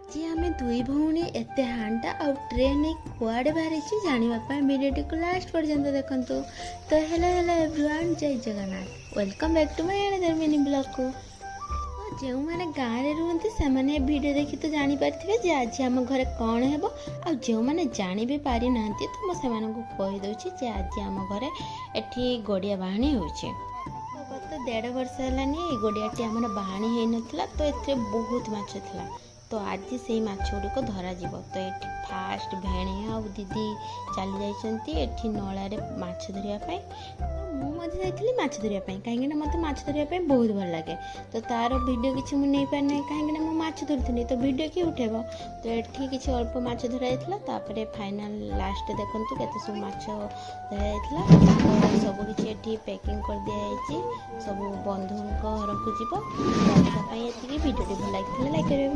जी आम दुई भौणी एत हांडा आ ट्रेन कुआड़े बाहरी जानापी भिडियो को लास्ट पर्यंत देखु। तो हेलो हेलो एवरीवन, जय Jagannath, welcome back to my another mini blog को। जो मैंने गाँव में रुहति से वीडियो देखी तो जानीपारे आज आम घर कौन है। आ जो मैंने जानी भी पारि ना तो मुझे कहीदे आज आम घर एटी गड़िया बाहाणी हो गत 1.5 वर्ष है गड़ियाटी आम बाहाणी हो नाला। तो ये बहुत माछ था। तो आज से माछ गुड़िक धर तो ये फास्ट भेणे आ दीदी चली जाती नला माछ धरवाई। मुझे माछ धरवाई कहीं मत माछ धरवाई बहुत भल लगे। तो तार वीडियो किसी मुझे नहीं पारना कहीं माछ धरती तो वीडियो किए उठेब। तो ये किसी अल्प माछ धर फाइनाल लास्ट देखु केते सब माछ धर सब किसी पैकिंग कर दिखाई सब बंधु घर को जीव। वीडियो भल लगी लाइक